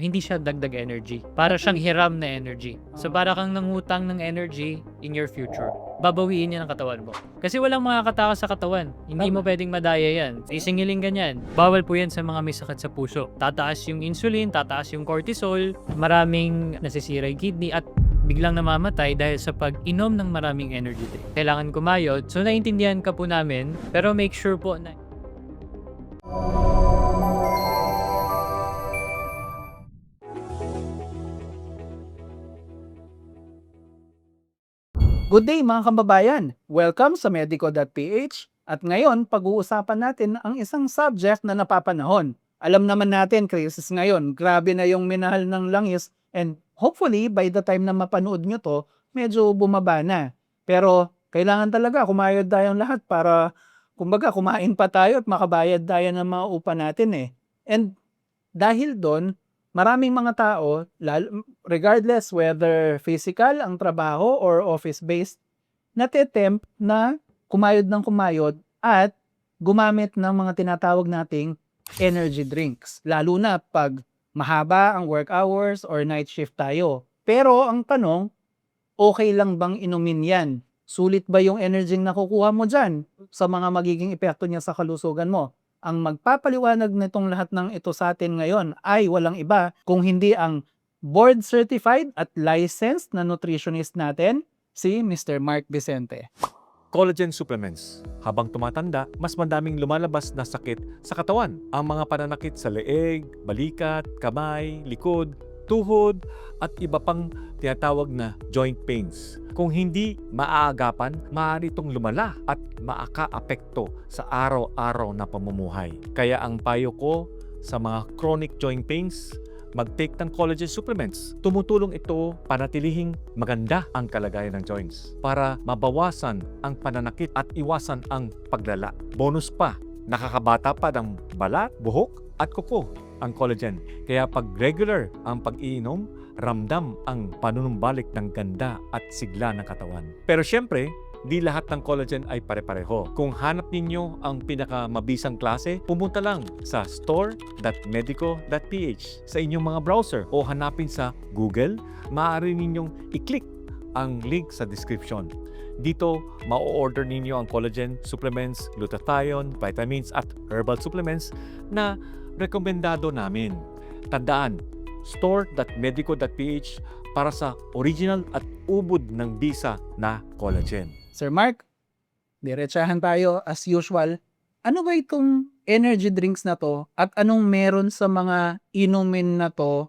Hindi siya dagdag energy. Para siyang hiram na energy. So para kang nangutang ng energy in your future. Babawiin niya ng katawan mo. Kasi walang makakatakas sa katawan. Hindi mo pwedeng madaya yan. Isingiling ganyan. Bawal po yan sa mga may sakit sa puso. Tataas yung insulin, tataas yung cortisol, maraming nasisira yung kidney at biglang namamatay dahil sa pag-inom ng maraming energy drink. Kailangan kumayod. So naintindihan ka po namin, pero make sure po na Good day mga kababayan! Welcome sa Medico.ph at ngayon pag-uusapan natin ang isang subject na napapanahon. Alam naman natin, crisis ngayon, grabe na yung minahal ng langis and hopefully by the time na mapanood nyo to, medyo bumaba na. Pero kailangan talaga kumayod tayong lahat para kumbaga kumain pa tayo at makabayad tayo ng mga upa natin eh. And dahil doon, maraming mga tao, regardless whether physical ang trabaho or office-based, natitempt na kumayod ng kumayod at gumamit ng mga tinatawag nating energy drinks. Lalo na pag mahaba ang work hours or night shift tayo. Pero ang tanong, okay lang bang inumin yan? Sulit ba yung energy na nakukuha mo dyan sa mga magiging epekto niya sa kalusugan mo? Ang magpapaliwanag nitong lahat ng ito sa atin ngayon ay walang iba kung hindi ang board certified at licensed na nutritionist natin, si Mr. Mark Vicente. Collagen supplements. Habang tumatanda, mas madaming lumalabas na sakit sa katawan. Ang mga pananakit sa leeg, balikat, kamay, likod, tuhod, at iba pang tinatawag na joint pains. Kung hindi maaagapan, maaari itong lumala at maaka-apekto sa araw-araw na pamumuhay. Kaya ang payo ko sa mga chronic joint pains, mag-take ng collagen supplements. Tumutulong ito panatilihing maganda ang kalagayan ng joints para mabawasan ang pananakit at iwasan ang paglala. Bonus pa, nakakabata pa ng balat, buhok at kuko ang collagen. Kaya pag regular ang pag-iinom, ramdam ang panunumbalik ng ganda at sigla ng katawan. Pero syempre, di lahat ng collagen ay pare-pareho. Kung hanap ninyo ang pinakamabisang klase, pumunta lang sa store.medico.ph sa inyong mga browser o hanapin sa Google. Maaari ninyong i-click ang link sa description. Dito, ma-order ninyo ang collagen supplements, glutathione, vitamins at herbal supplements na rekomendado namin. Tandaan, store.medico.ph para sa original at ubod ng bisa na collagen. Sir Mark, diretsahan tayo as usual. Ano ba itong energy drinks na to at anong meron sa mga inumin na to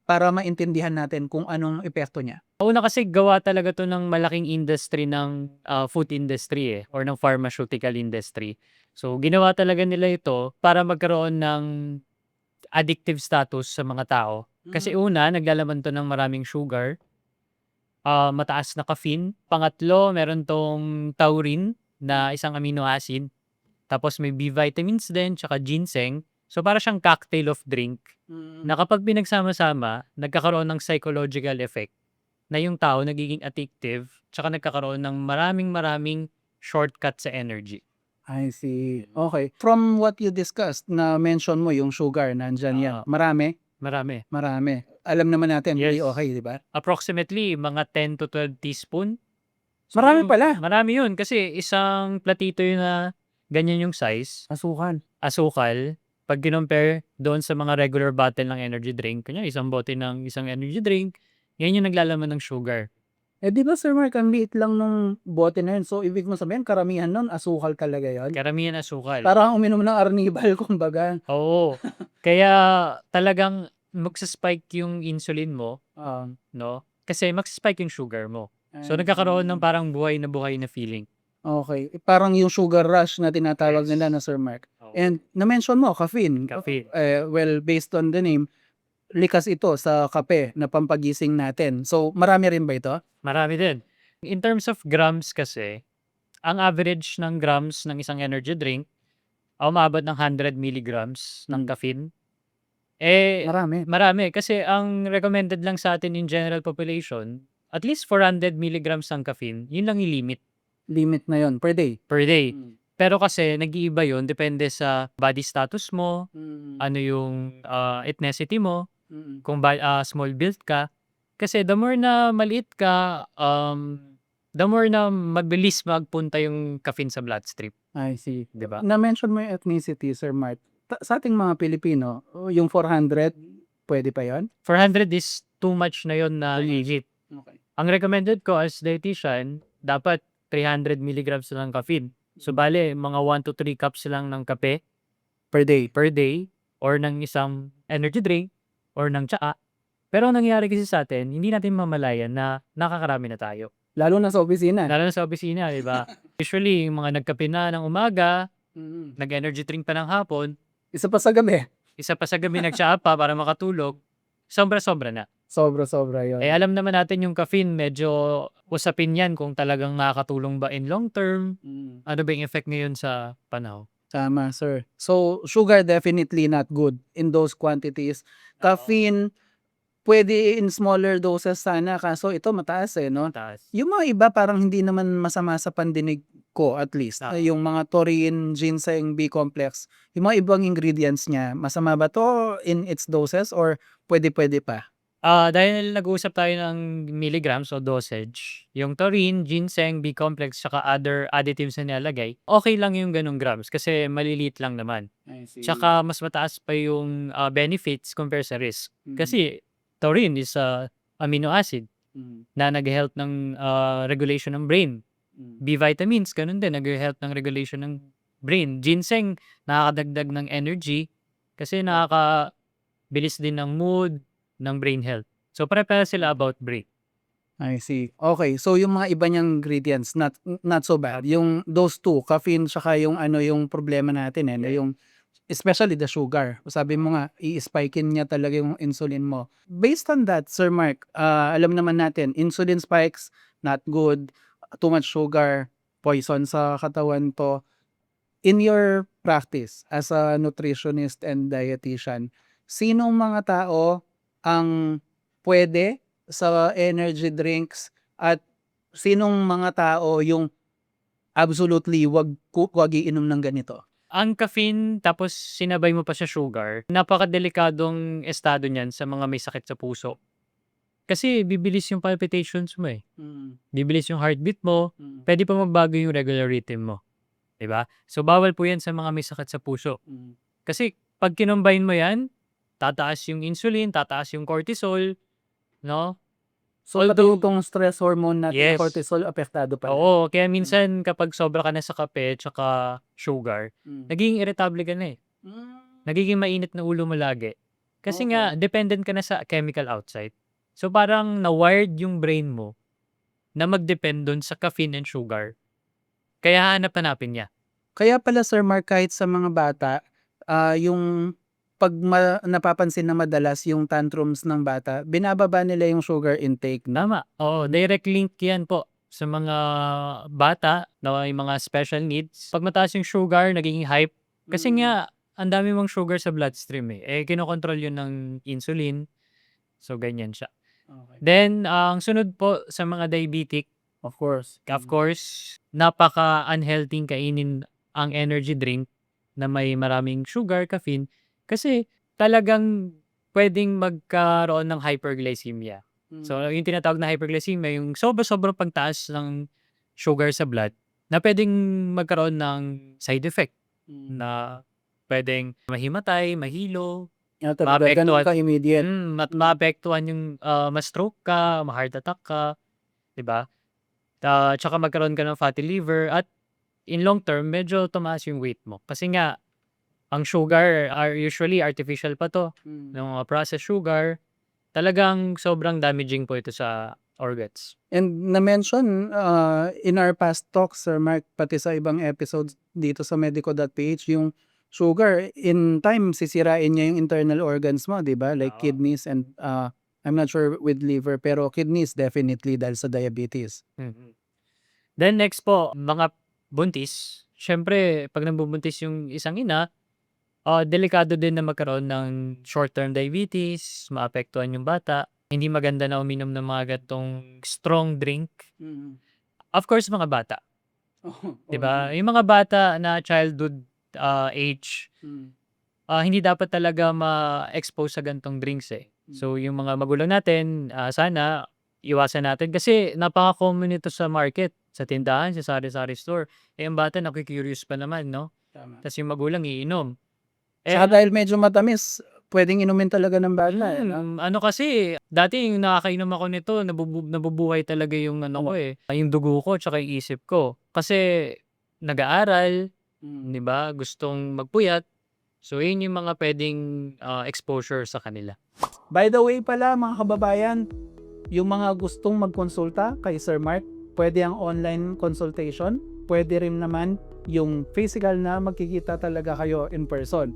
para maintindihan natin kung anong epekto niya? una kasi gawa talaga to ng malaking industry ng food industry or ng pharmaceutical industry. So ginawa talaga nila ito para magkaroon ng addictive status sa mga tao. Kasi una, naglalaman to ng maraming sugar, mataas na caffeine. Pangatlo, meron tong taurine na isang amino acid. Tapos may B vitamins din, tsaka ginseng. So para siyang cocktail of drink na kapag pinagsama-sama, nagkakaroon ng psychological effect na yung tao nagiging addictive, tsaka nagkakaroon ng maraming shortcut sa energy. I see. Okay. From what you discussed, na mention mo yung sugar, nandyan yan. Marami? Marami. Marami. Alam naman natin, Yes. hindi okay, di ba? Approximately mga 10 to 12 teaspoon. Marami pala. Marami yun kasi isang platito yun na ganyan yung size. Asukal. Asukal, pag kinompare doon sa mga regular bottle ng energy drink, kanya isang bote ng isang energy drink, yan yung naglalaman ng sugar. Eh di ba Sir Mark, ang liit lang nung bote na yun. So ibig mo sabihin, karamihan nun, asukal talaga yun. Karamihan asukal. Parang uminom ng arnibal, kumbaga. Oo. Kaya talagang magsa-spike yung insulin mo, Um, no? Kasi magsa-spike yung sugar mo. So nagkakaroon ng parang buhay na feeling. Okay. Parang yung sugar rush na tinatawag Yes. nila na Sir Mark. Oo. And na-mention mo, caffeine. Caffeine. Well, based on the name, likas ito sa kape na pampagising natin. So marami rin ba ito? Marami din. In terms of grams kasi, ang average ng grams ng isang energy drink, umabot ng 100 milligrams ng caffeine. Marami. Marami. Kasi ang recommended lang sa atin in general population, at least 400 milligrams ng caffeine, yun lang yung limit Limit na yon per day. per day. Pero kasi nag-iiba yun, depende sa body status mo, Mm. ano yung ethnicity mo. small build ka. Kasi the more na maliit ka, the more na mabilis magpunta yung caffeine sa bloodstream, I see. 'di ba? Na-mention mo yung ethnicity, Sir Mark. Sa ating mga Pilipino, yung 400, pwede pa yon? 400 is too much na yon na Too much. legit. Okay. Ang recommended ko as dietitian, dapat 300 milligrams lang ng caffeine. So bale, mga 1 to 3 cups lang ng kape Per day. per day or ng isang energy drink or ng tsaa. Pero ang nangyayari kasi sa atin, hindi natin mamalayan na nakakarami na tayo. Lalo na sa opisina. Lalo na sa opisina, di ba? Usually, yung mga nagkape na ng umaga, nag-energy drink pa ng hapon, Isa pa sa gabi. isa pa sa gabi nagtsaa pa para makatulog, sobra-sobra na. Sobra-sobra yun. Eh alam naman natin yung caffeine, medyo usapin yan kung talagang nakakatulong ba in long term, ano ba yung effect ngayon sa panahon. Tama, sir. So, sugar definitely not good in those quantities. Caffeine, pwede in smaller doses sana, kaso ito mataas no? Taas. Yung mga iba parang hindi naman masama sa pandinig ko at least. Yung mga taurine, ginseng, B-complex, yung mga ibang ingredients niya, masama ba to in its doses or pwede-pwede pa? Dahil nag-uusap tayo ng milligrams o dosage, yung taurine, ginseng, B-complex, saka other additives na nilalagay, okay lang yung ganung grams kasi maliliit lang naman. I see. Tsaka mas mataas pa yung benefits compare sa risk. Kasi taurine is amino acid na nag-help ng regulation ng brain. B vitamins, ganun din, nag-help ng regulation ng brain. Ginseng, nakakadagdag ng energy kasi nakakabilis din ng mood, ng brain health. So, pare-pareho sila about brain. I see. Okay, so yung mga iba niyang ingredients not so bad. Yung those two, caffeine tsaka yung yung problema natin yung especially the sugar. Sabi mo nga i-spikein niya talaga yung insulin mo. Based on that, Sir Mark, alam naman natin insulin spikes not good, too much sugar, poison sa katawan to. In your practice as a nutritionist and dietitian, sinong mga tao ang pwede sa energy drinks at sinong mga tao yung absolutely wag iinom ng ganito? Ang caffeine tapos sinabay mo pa siya sugar, napakadelikadong estado niyan sa mga may sakit sa puso. Kasi bibilis yung palpitations mo bibilis yung heartbeat mo, pwede pa magbago yung regular rhythm mo. 'Di ba? So bawal po yan sa mga may sakit sa puso. Kasi pag kinombine mo yan, tataas yung insulin, tataas yung cortisol, no? So pati itong stress hormone natin, Yes. cortisol, apektado pa rin. Oo, kaya minsan kapag sobra ka na sa kape tsaka sugar, nagiging irritable ka na Nagiging mainit na ulo mo lagi. Kasi nga, dependent ka na sa chemical outside. So parang na-wired yung brain mo na mag-depend dun sa caffeine and sugar. Kaya hanap-hanapin niya. Kaya pala, Sir Mark, kahit sa mga bata, yung pag napapansin na madalas yung tantrums ng bata, binababa nila yung sugar intake. Tama. Oo, direct link yan po sa mga bata na may mga special needs. Pag mataas yung sugar, nagiging hype. Kasi nga, ang dami mong sugar sa bloodstream kinokontrol yun ng insulin. So, ganyan siya. Okay. Then, ang sunod po sa mga diabetic, Of course. napaka-unhealthy kainin ang energy drink na may maraming sugar, caffeine, kasi talagang pwedeng magkaroon ng hyperglycemia. So, yung tinatawag na hyperglycemia, yung sobrang pagtaas ng sugar sa blood na pwedeng magkaroon ng side effect na pwedeng mahimatay, mahilo, Ganun ka immediate. maapektuhan yung ma-stroke ka, ma-heart attack ka, 'di ba? Tsaka magkaroon ka ng fatty liver at in long term medyo tumaas yung weight mo. Kasi nga ang sugar are usually artificial pa to, yung mga processed sugar. Talagang sobrang damaging po ito sa organs. And na-mention in our past talks, Sir Mark, pati sa ibang episodes dito sa medico.ph, yung sugar, in time, sisirain niya yung internal organs mo, di ba? Like Oo. kidneys and I'm not sure with liver, pero kidneys definitely dahil sa diabetes. Then next po, mga buntis. Siyempre, pag nabubuntis yung isang ina, delikado din na magkaroon ng short-term diabetes, maapektuhan yung bata. Hindi maganda na uminom ng mga gatong strong drink. Of course, mga bata. 'Di ba? Yung mga bata na childhood age, hindi dapat talaga ma-expose sa gantong drinks So yung mga magulang natin, sana iwasan natin kasi napaka-common nito sa market, sa tindahan, sa sari-sari store. Eh, ang bata naku-curious pa naman 'no, Tama. ta's yung magulang iinom. Eh, Tsaka dahil medyo matamis, puwedeng inumin talaga ng bata, eh, 'no? ano kasi, dati yung nakakainom ako nito nabubuhay talaga yung ano ko, yung dugo ko tsaka yung isip ko. Kasi nag-aaral, 'di ba, gustong magpuyat. So yun yung mga puwedeng, exposure sa kanila. By the way pala mga kababayan, yung mga gustong magkonsulta kay Sir Mark, pwede ang online consultation, pwede rin naman yung physical na magkikita talaga kayo in person.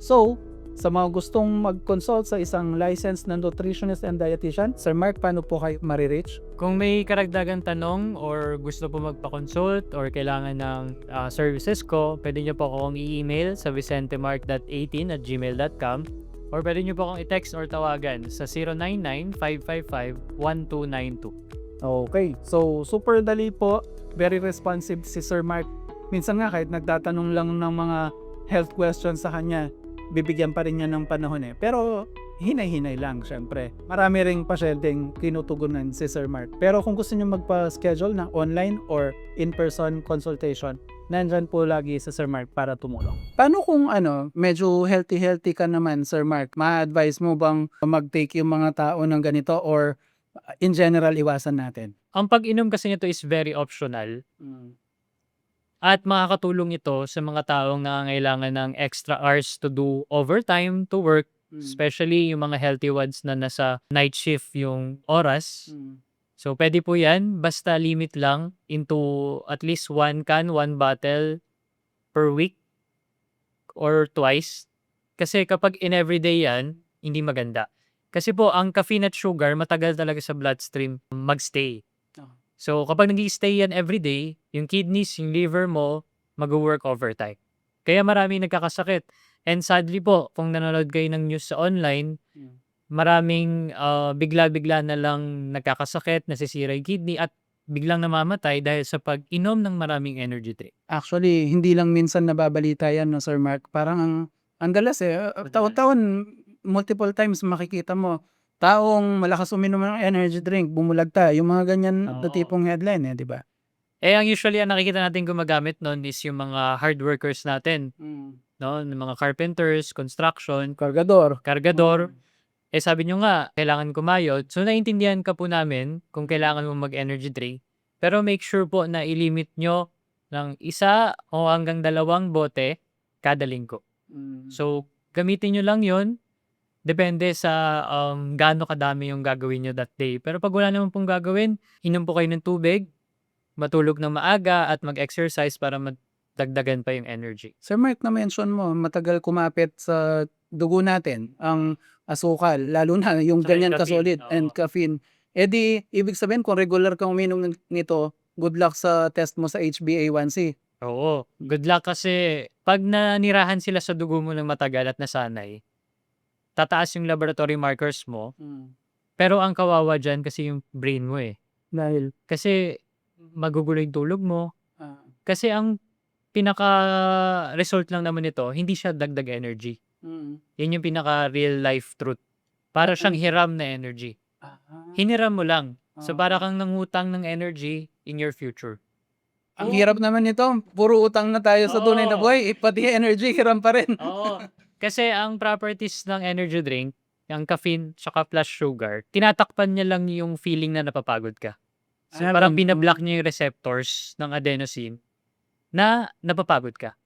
So, sa mga gustong mag-consult sa isang licensed na nutritionist and dietitian, Sir Mark, paano po kayo marireach? Kung may karagdagang tanong or gusto po magpa-consult or kailangan ng services ko, pwede nyo po akong i-email sa vicentemark.18@gmail.com or pwede nyo po akong i-text or tawagan sa 099-555-1292. Okay, so super dali po, very responsive si Sir Mark. Minsan nga kahit nagtatanong lang ng mga health questions sa kanya, bibigyan pa rin niya ng panahon eh. Pero hinay-hinay lang syempre. Marami ring pasyenteng tinutugunan si Sir Mark. Pero kung gusto niyo magpa-schedule ng online or in-person consultation, nandyan po lagi si Sir Mark para tumulong. Paano kung medyo healthy ka naman Sir Mark? Ma-advise mo bang mag-take yung mga tao ng ganito or in general iwasan natin? Ang pag-inom kasi nito is very optional at makakatulong ito sa mga taong nangangailangan ng extra hours to do overtime to work, especially yung mga healthy ones na nasa night shift yung oras. So pwede po yan, basta limit lang into at least 1 can, 1 bottle per week or twice. Kasi kapag in everyday yan, hindi maganda. Kasi po, ang caffeine at sugar, matagal talaga sa bloodstream magstay. So kapag nag-i-stay yan everyday, yung kidneys, yung liver mo, mag-work overtime. Kaya marami nagkakasakit. And sadly po, kung nanonood kayo ng news sa online, maraming bigla-bigla na lang nagkakasakit, nasisira yung kidney at biglang namamatay dahil sa pag-inom ng maraming energy drink. Actually, hindi lang minsan nababalita yan, no, Sir Mark. Parang ang dalas taon-taon, multiple times makikita mo, taong malakas uminom ng energy drink, bumulagta. Yung mga ganyan na Oo. tipong headline, di ba? Eh, ang usually ang nakikita natin gumagamit nun is yung mga hard workers natin, no? Yung mga carpenters, construction, Kargador. kargador. Eh, sabi nyo nga, kailangan kumayod. So, naintindihan ka po namin kung kailangan mo mag-energy drink. Pero make sure po na ilimit nyo ng 1 o hanggang 2 bote kada linggo. So, gamitin nyo lang yon. Depende sa gaano kadami yung gagawin nyo that day. Pero pag wala naman pong gagawin, inom po kayo ng tubig, matulog ng maaga at mag-exercise para madagdagan pa yung energy. Sir Mark, na-mention mo, matagal kumapit sa dugo natin ang asukal, lalo na yung Tsaka yung ganyan caffeine, kasolid and oo. caffeine. Eh di, ibig sabihin kung regular kang uminom nito, good luck sa test mo sa HbA1c. Oo, good luck kasi pag nanirahan sila sa dugo mo ng matagal at nasanay, tataas yung laboratory markers mo, pero ang kawawa dyan kasi yung brain mo eh. Dahil, Kasi magugulo yung tulog mo. ah, Kasi ang pinaka-result lang naman nito, hindi siya dagdag energy. Yan yung pinaka-real life truth. Para siyang hiram na energy. Hiniram mo lang. So para kang nangutang ng energy in your future. ang hirap naman nito, puro utang na tayo sa tunay na Oo. buhay, pati energy, hiram pa rin. Oo. Kasi ang properties ng energy drink, yung caffeine tsaka plus sugar, tinatakpan niya lang yung feeling na napapagod ka. So parang binablock niya yung receptors ng adenosine na napapagod ka.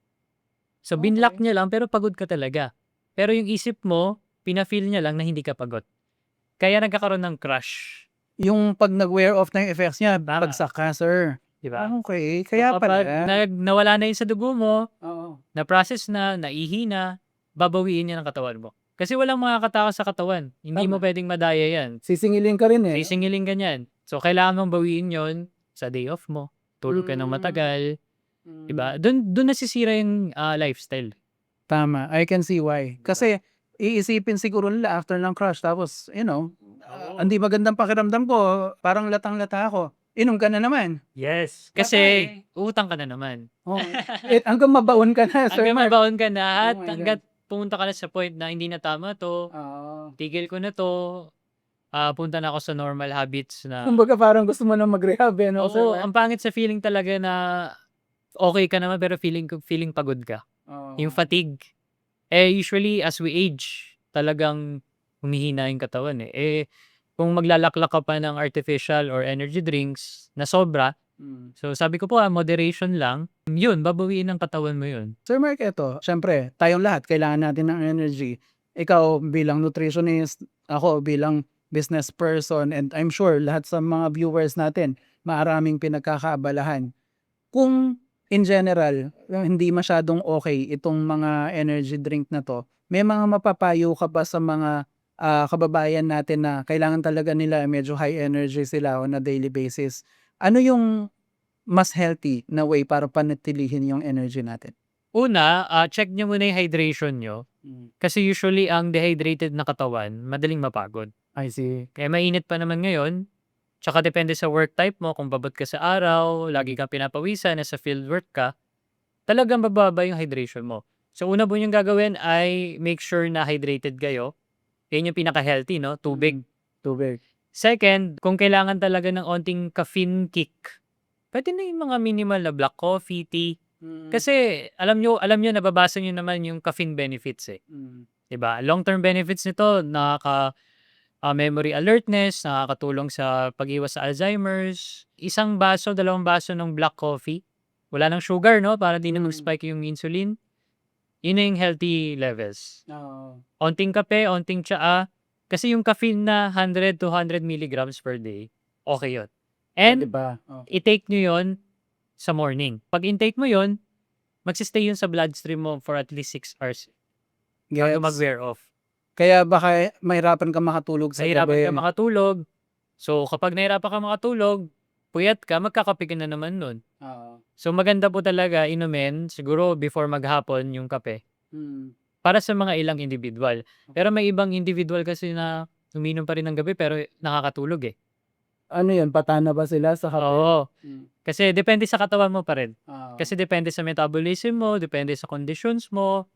So binlock niya lang pero pagod ka talaga. Pero yung isip mo, pina-feel niya lang na hindi ka pagod. Kaya nagkakaroon ng crush. Yung pag nag-wear off na yung effects niya, Tama. bagsak ka, sir. Di ba? Okay, kaya So, kapag pala. nawala na yun sa dugo mo, Oo. na-process na, naihi na, babawiin niya ng katawan mo. Kasi walang makakatakas sa katawan. Hindi mo Tama. pwedeng madaya yan. Sisingilin ka rin eh. Sisingiling ganyan. So, kailangan mong bawiin yon sa day off mo. Tulog ka ng matagal. Diba? Doon nasisira yung lifestyle. Tama, I can see why. Kasi iisipin siguro nila after ng crush, tapos, hindi magandang pakiramdam ko, parang latang-lata ako. Inom ka na naman. Yes. Kasi, utang ka na naman. Oh. Hanggang mabaon ka na, Sir Hanggang Mark. mabaon ka na at Oh my hanggat pumunta ka na sa point na hindi na tama 'to, tigil ko na 'to, punta na ako sa normal habits na Kumbaga parang gusto mo na mag-rehab, eh, 'no, Sir oo, Mark? ang pangit sa feeling talaga na okey ka naman pero feeling pagod ka. Yung Oo. fatigue. Eh, usually as we age, talagang humihina yung katawan, eh. Eh, kung maglalaklak ka pa ng artificial or energy drinks na sobra, so sabi ko po, moderation lang, yun babawiin ng katawan mo yun. Sir Mark, eto, siyempre tayong lahat kailangan natin ng energy. Ikaw bilang nutritionist, ako bilang business person, and I'm sure lahat sa mga viewers natin maaraming pinagkakaabalahan. Kung in general, hindi masyadong okay itong mga energy drink na 'to, may mga mapapayo ka ba sa mga, kababayan natin na kailangan talaga nila medyo high energy sila on a daily basis? Ano yung mas healthy na way para panatilihin yung energy natin? Una, check niyo muna yung hydration niyo, kasi usually ang dehydrated na katawan madaling mapagod. I see. Kaya mainit pa naman ngayon, tsaka depende sa work type mo kung babad ka sa araw, lagi kang pinapawisan, nasa field work ka, talagang bababa yung hydration mo. So una po niyong gagawin ay make sure na hydrated kayo. Yan yung pinaka-healthy 'no, tubig. Tubig. Second, kung kailangan talaga ng onting caffeine kick, puwede na yung mga minimal na black coffee, tea. Kasi alam niyo nababasa niyo naman yung caffeine benefits, eh, 'di ba? Long-term benefits nito memory alertness, nakakatulong sa pag-iwas sa Alzheimer's. Isang baso, 2 baso ng black coffee, wala ng sugar 'no, para di na mag-spike yung insulin. Yun na yung healthy levels. Oo. Onting kape, onting tsaa, kasi yung caffeine na 100 to 100 milligrams per day, okay yun. Puwede And ba? i-take nyo yun sa morning. 'Pag intake mo yun, magsi-stay yun sa bloodstream mo for at least 6 hours bago Gets. mag-wear off. Kaya baka mahirapan kang makatulog sa Nahihirapan ka gabi. makatulog. So, kapag nahirapan ka makatulog, puyat ka, magkakape ka na naman nun. Oo. So, maganda po talaga inumin siguro before maghapon yung kape, para sa mga ilang individual. Pero may ibang individual kasi na umiinom pa rin ng gabi pero nakakatulog, eh. Ano yun, patana ba sila sa kape? Oo, Hmm. kasi depende sa katawan mo pa rin. Oo. Kasi depende sa metabolism mo, depende sa conditions mo,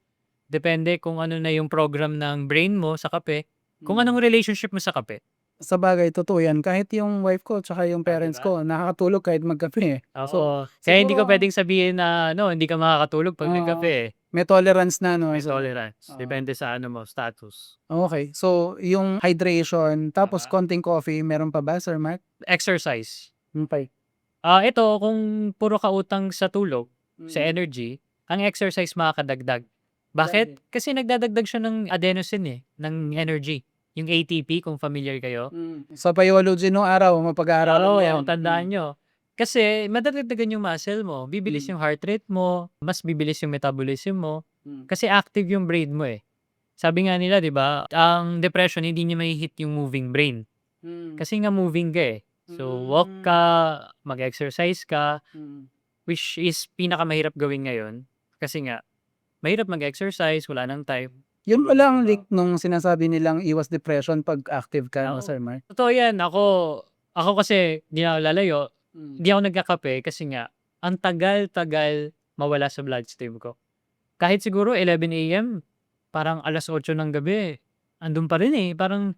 depende kung ano na yung program ng brain mo sa kape, kung anong relationship mo sa kape. Sabagay totoo yan. Kahit yung wife ko tsaka yung 'Di parents ba? ko nakakatulog kahit magkape, eh. So, Oo, kaya hindi ko siguro puwedeng sabihin na ano, hindi ka makakatulog 'pag nagkape, eh. may tolerance na 'no, May so tolerance, oo. depende sa ano mo, status. Okay. So, yung hydration tapos Tama. konting coffee, meron pa ba, Sir Mark? Exercise. Okey. Ito kung puro ka utang sa tulog, sa energy, ang exercise makakadagdag. Bakit? Kasi nagdadagdag siya ng adenosine, eh, ng energy. Yung ATP kung familiar kayo. Sa biology nung araw mapag-aaralan mo Oo, yan. tandaan niyo. Kasi madadagdagan yung muscle mo, bibilis yung heart rate mo, mas bibilis yung metabolism mo, kasi active yung brain mo, eh. Sabi nga nila 'di ba, ang depression hindi niya mahi-hit yung moving brain, kasi nga moving ka, eh. So, walk ka, mag-exercise ka, which is pinakamahirap gawin ngayon, kasi nga mahirap mag-exercise, wala ng time. Yun pala ang link nung sinasabi nilang iwas depression 'pag active ka 'no, Oo. Sir Mark? Totoo yan, ako kasi di na ako lalayo, hindi ako nagkakape kasi nga ang tagal-tagal mawala sa bloodstream ko. Kahit siguro 11 AM, parang 8:00 ng gabi, andun pa rin, eh, parang,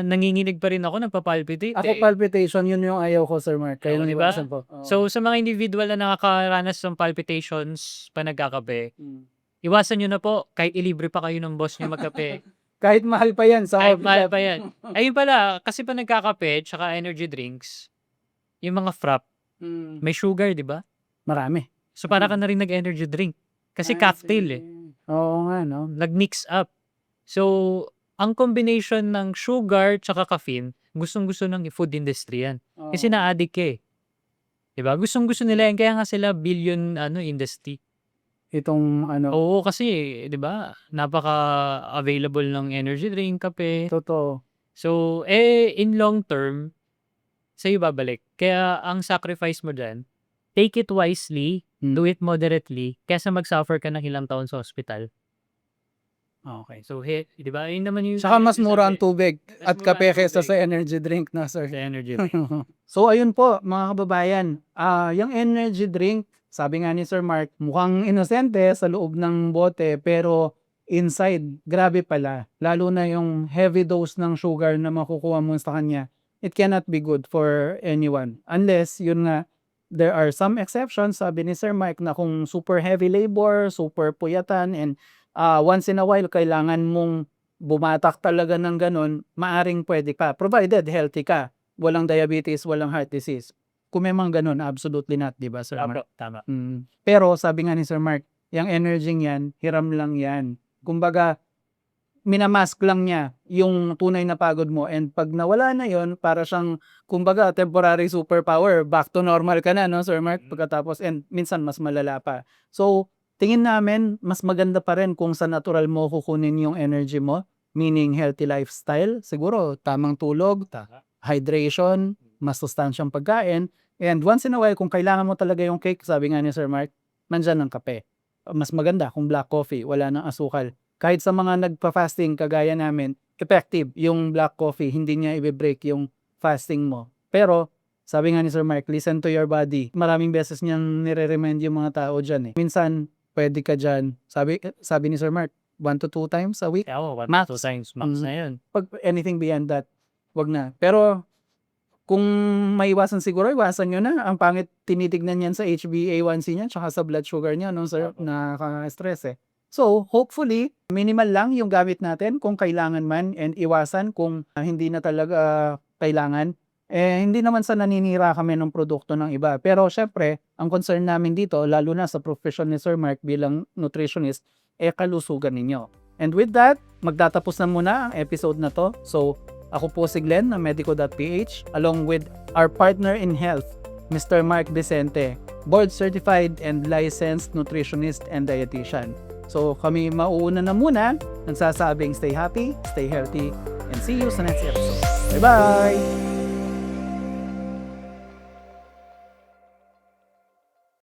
nanginginig pa rin ako, nagpa-palpitate, Ako eh. palpitation, yun yung ayaw ko, Sir Mark, kaya Oo, nung 'di ba? iwasan ko. Oo. So, sa mga individual na nakakaranas ng palpitations 'pag nagkakape, iwasan niyo na po kahit ilibre pa kayo ng boss niyo magkape. Kahit mahal pa yan sa Kahit coffee mahal shop. pa yan. Ayun pala, kasi 'pag nagkakape tsaka energy drinks, yung mga frap, may sugar, 'di ba? Marami. So, para ka na rin nag-energy drink. Kasi cocktail, eh. Oo nga 'no. Nag-mix up. So, ang combination ng sugar tsaka caffeine, gustong-gusto ng food industry yan. Kasi na-addict ka, eh. 'Di ba? Gustong-gusto nila yan, kaya nga sila billion industry. Itong ano, Oo, kasi 'di ba, napaka-available ng energy drink, kape. totoo. So, in long term, sa'yo babalik. Kaya ang sacrifice mo diyan, take it wisely, do it moderately, kaysa mag-suffer ka ng ilang taon sa ospital. Okay. So, 'di ba, yun naman yung Tsaka mas mura ang sabi, tubig mas at mura kape ang kaysa tubig sa energy drink na, Sir. sa energy drink. So ayun po mga kababayan, yung energy drink, sabi nga ni Sir Mark, mukhang inosente sa loob ng bote pero inside, grabe pala. Lalo na yung heavy dose ng sugar na makukuha mo sa kanya. It cannot be good for anyone. Unless, yun nga, there are some exceptions, sabi ni Sir Mike, na kung super heavy labor, super puyatan, and once in a while, kailangan mong bumatak talaga ng ganun, maaring pwede ka. Provided healthy ka. Walang diabetes, walang heart disease. Kung may mga ganun, absolutely not, di ba, Sir Mark? Tama. Pero sabi nga ni Sir Mark, yung energy yan, hiram lang yan. Kumbaga, minamask lang niya yung tunay na pagod mo, and pag nawala na yon, para siyang kumbaga temporary superpower, back to normal ka na, no Sir Mark, pagkatapos, and minsan mas malala pa. So tingin namin mas maganda pa rin kung sa natural mo kukunin yung energy mo, meaning healthy lifestyle, siguro tamang tulog, hydration, mas sustansyang pagkain, and once in a while kung kailangan mo talaga yung cake, sabi nga ni Sir Mark, nandyan ng kape. Mas maganda kung black coffee, wala nang asukal. Kahit sa mga nagpa-fasting kagaya namin, effective yung black coffee, hindi niya i-break yung fasting mo. Pero, sabi nga ni Sir Mark, listen to your body. Maraming beses niyang nire-remind yung mga tao dyan eh. Minsan, pwede ka dyan. Sabi ni Sir Mark, 1 to 2 times a week. Oo, 1 Max. to 2 times max na yun. Pag anything beyond that, wag na. Pero, kung maiwasan siguro, iwasan nyo na. Ang pangit tinitignan yan sa HbA1c niya, tsaka sa blood sugar niya, no, sir, nakaka-stress eh. So, hopefully, minimal lang yung gamit natin kung kailangan man, and iwasan kung hindi na talaga kailangan. Hindi naman sa naninira kami ng produkto ng iba. Pero syempre, ang concern namin dito, lalo na sa profession ni Sir Mark bilang nutritionist, kalusugan ninyo. And with that, magtatapos na muna ang episode na to. So, ako po si Glenn ng Medico.ph along with our partner in health, Mr. Mark Vicente, board certified and licensed nutritionist and dietitian. So kami mauuna na muna, nagsasabing stay happy, stay healthy, and see you sa next episode. Bye-bye!